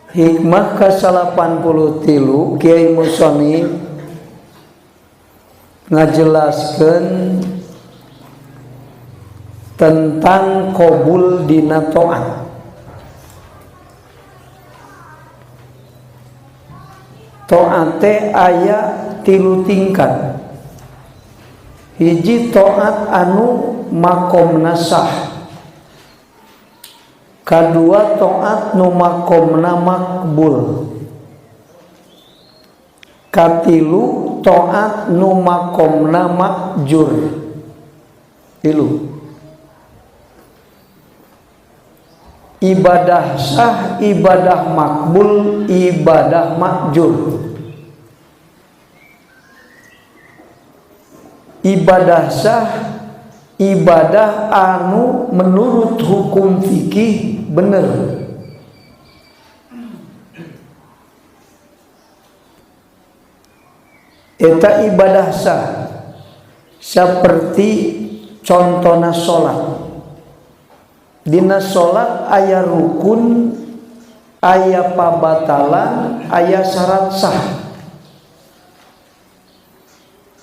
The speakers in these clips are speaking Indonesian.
Hikmah ke-83 Kiai Musonif ngajelaskeun tentang qabul dina taat. Taat teh aya 3 tingkat. Hiji taat anu makomna sah. Kadua taat nu makomna makbul. Katilu taat nu makomna makjur. Tilu. Ibadah sah, ibadah makbul, ibadah makjur. Ibadah sah, ibadah anu menurut hukum fikih bener. Eta ibadah sah seperti contohna salat. Dina salat aya rukun, aya pabatalan, aya syarat sah.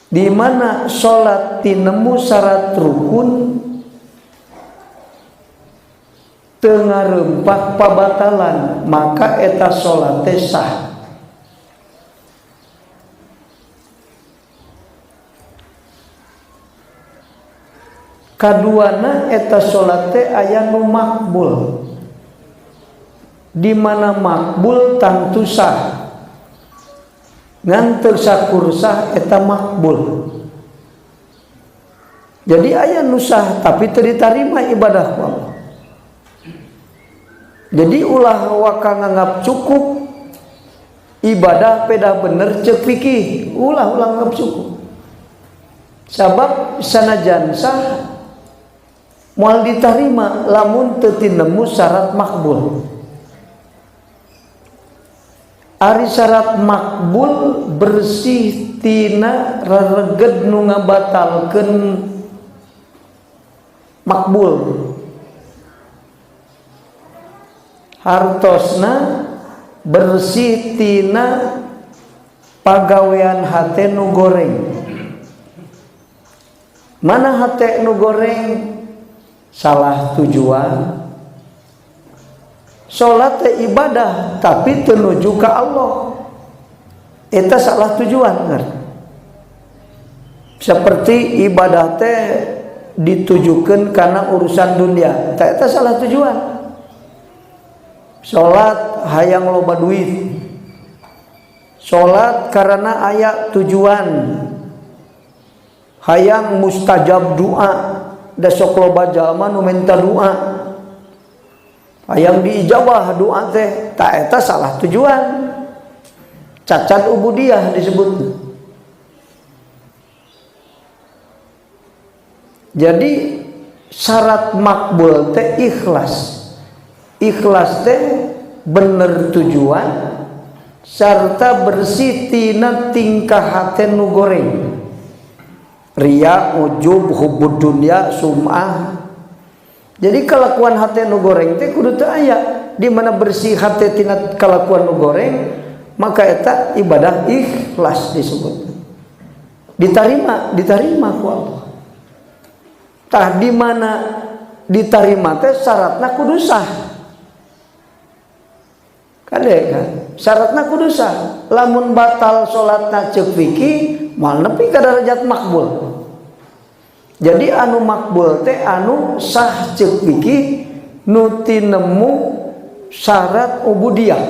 Di mana salat tinemu syarat rukun teu ngarempak pabatalan, maka eta salat teh sah. Kaduana eta salat teh aya nu makbul. Di mana makbul tangtu sah. Ngan teu sakur sah eta makbul. Jadi aya nu sah tapi teu ditarima ibadah ku Allah. Jadi ulah waka nganggap cukup ibadah peda bener ceuk fikih, ulah nganggap cukup. Sabab sanajan sah moal ditarima lamun teu tinemu syarat makbul. Ari syarat makbul bersih tina rareged nu ngabatalkeun makbul. Hartosna bersih tina pagawean hate nu goreng. Mana hate nu goreng? Salah tujuan. Salat teh ibadah tapi tenuju ka Allah. Eta salah tujuan. Seperti ibadah teh ditujukeun kana urusan dunia, eta salah tujuan. Salat hayang loba duit. Salat karena aya tujuan. Hayang mustajab doa. Da sok loba jalma nu minta doa. Hayang diijabah doa teh, ta eta salah tujuan. Cacat ubudiyah disebut. Jadi syarat makbul teh ikhlas. Ikhlas teh bener tujuan serta bersih tina tingkah hate nu goreng. Riya, ujub, hubbud dunya, sum'ah. Jadi kelakuan hati nu goreng teh kudu teu aya. Di mana bersih hati tina kelakuan nu goreng, maka eta ibadah ikhlas disebut. Diterima ku Allah. Tah di mana diterima teh syaratna kudu sah. Kade kan? Syaratna kudu sah. Lamun batal salatna ceuk fikih, moal nepi ka derajat makbul. Jadi anu makbul teh anu sah ceuk fikih nu tinemu syarat ubudiyah.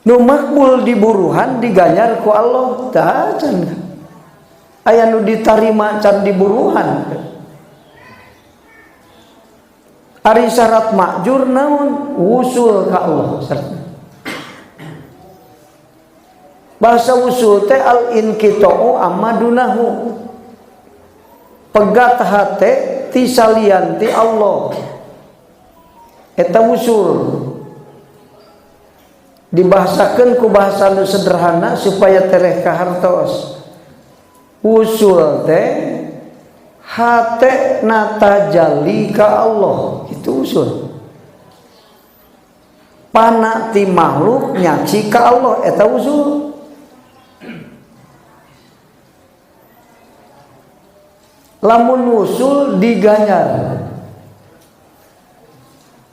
Nu makbul diburuhan diganyar ku Allah tah can. Aya nu ditarima can diburuhan. Ari syarat makjur naon? Wusul ka Allah. Bahasa wusul teh al-inqita'u amma dunahu. Pegat hate ti salian ti Allah. Eta wusul. Dibahasakeun ku bahasa nu sederhana supaya tereh ka hartos. Wusul teh hate nata jali ka Allah. Itu usul. Pana ti makhluk nyaksi ka Allah eta usul. Lamun usul diganyar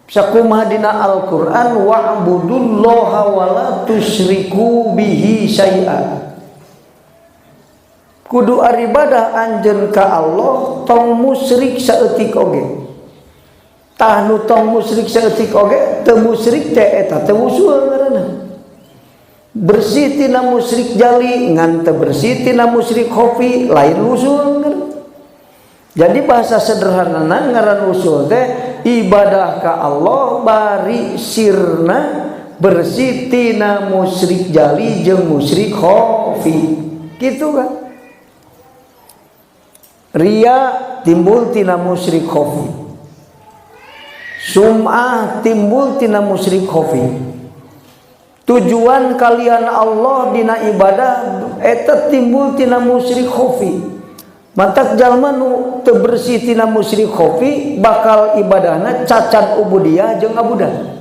sakumaha dina Al-Qur'an wa'budullaha wa la tusyriku bihi syai'a. Kudu aribadah anjeun ka Allah tong musyrik saeutik oge. Tah nu tong musyrik saeutik oge teu musyrik teh eta teu usul ngaranna. Bersih tina musyrik jali ngan teu bersih tina musyrik khafi lain usul ngaranna. Jadi bahasa sederhanana ngaran usul teh ibadah ka Allah bari sirna bersih tina musyrik jali jeung musyrik khafi. Gitu kan? Ria timbul tina musyrik khafi. Sum'ah timbul tina musyrik khafi. Tujuan kalian Allah dina ibadah eta timbul tina musyrik khafi. Mantak jalma nu teu bersih tina musyrik khafi bakal ibadahna cacat ubudiyah jeung abudah.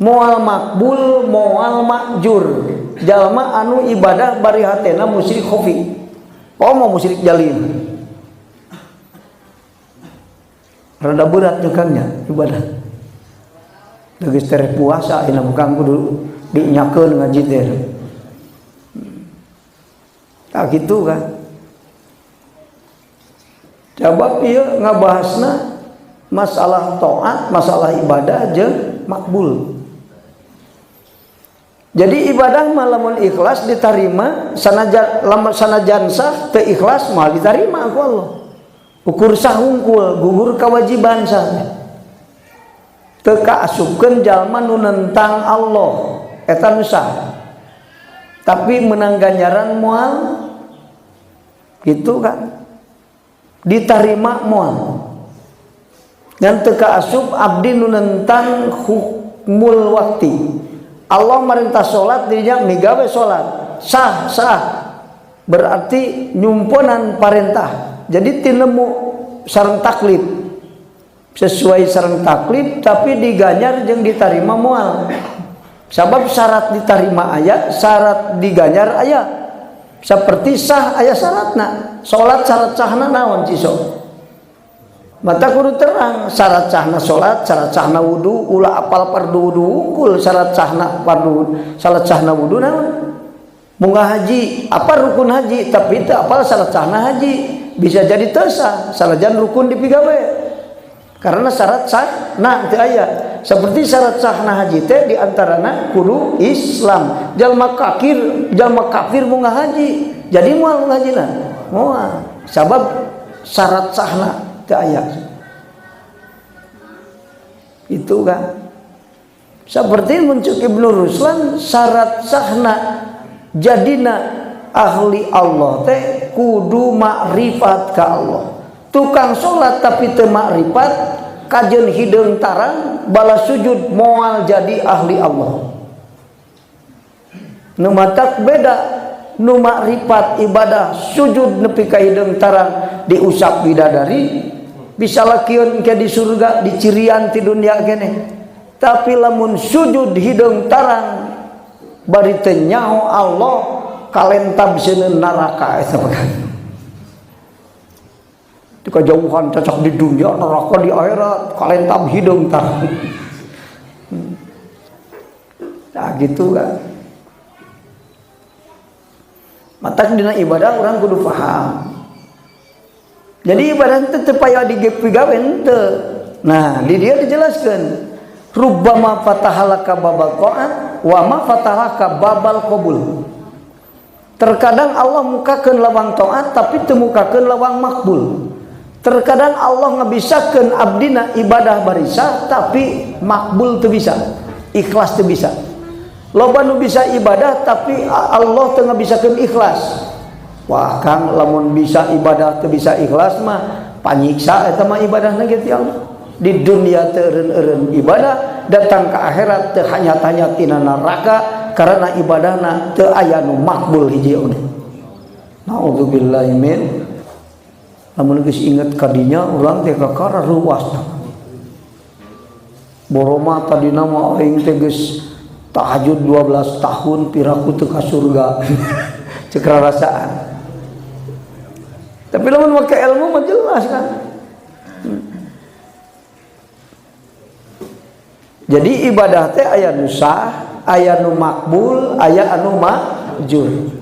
Moal makbul, moal makjur. Jalma anu ibadah bari hatena musyrik khafi. Mau musyrik jalin. Rada berat nyukangnya ibadah. Geus tere puasa ina mukang kudu dinyakeun ngaji teh. Tak gitu kan. Coba ieu ngabahasna masalah taat, masalah ibadah jeung makbul. Jadi ibadah mah lamun ikhlas ditarima, sanajan sah teu ikhlas mah ditarima ku Allah. Ukur sah hungkul gugur kewajiban sah. Teu kaasupkeun jalma nu nentang Allah eta nu sah. Tapi menang ganjaran moal gitu kan. Ditarima moal. Dan teu kaasup abdi nu nentang hukmul wakti. Allah merintah salat dirinya migawe salat. Sah. Berarti nyumpunan parentah. Jadi tinemu sareng taklif. Sesuai sareng taklif tapi diganyar jeung ditarima moal. Sabab syarat ditarima aya, syarat diganyar aya. Seperti sah aya syaratna. Salat syarat sahna naon cisok? Mata kudu terang syarat sahna salat, syarat sahna wudu, ulah apal fardu wudu unggul syarat sahna fardu, syarat sahna wudu naon? Munggah haji, apa rukun haji tapi teu apal syarat sahna haji, bisa jadi teu sah, salajan rukun dipigawe. Karena syarat sahna teu aya. Seperti syarat sahna haji teh di antarana kudu Islam. Jalma kafir munggah haji, jadi moal munggah hajina. Moal. Sabab syarat sahna teu aya. Itu kan. Seperti muncul Ibnu Ruslan syarat sahna jadina ahli Allah teh kudu makrifat ka Allah. Tukang salat tapi teu makrifat kajeun hideung tarang bala sujud moal jadi ahli Allah. Nu matak beda nu makrifat ibadah sujud nepi ka hideung tarang diusap bidadari bisa lakieun ke di surga di cirian ti dunia kene. Tapi lamun sujud hideung tarang bari teu nyaho Allah kalentab seuneun neraka eta mah. Di kejauhan cocok di dunia, neraka di akhirat, kalentab hidung tarang. Nah gitu kan. Matak dina ibadah orang kudu paham. Jadi ibadah itu tepaya digawe teu. Nah, di dia dijelaskan. Rubbama fatahalaka babal ta'at wa ma fatahalaka babal qabul. Terkadang Allah mukakeun lawang taat tapi teu mukakeun lawang makbul. Terkadang Allah ngebisakeun abdina ibadah barisa tapi makbul teu bisa, ikhlas teu bisa. Loba nu bisa ibadah tapi Allah teu ngebisakeun ikhlas. Wah Kang lamun bisa ibadah teu bisa ikhlas mah panyiksa eta mah ibadahna ge ti Allah. Di dunia teu eureun-eureun ibadah, datang ke akhirat teu hanyat-hanyat tina neraka karena ibadahna teu aya nu makbul hiji oge. Nauzubillahi min. Lamun geus inget kadinya urang teh kakara ruas. boroma tadi nama aing teh geus tahajud 12 tahun piraku teu ka surga. Cek rasaan. Tapi lamun make ilmu mah jelas kan. Jadi ibadah teh aya nu sah, aya nu makbul, aya anu majur.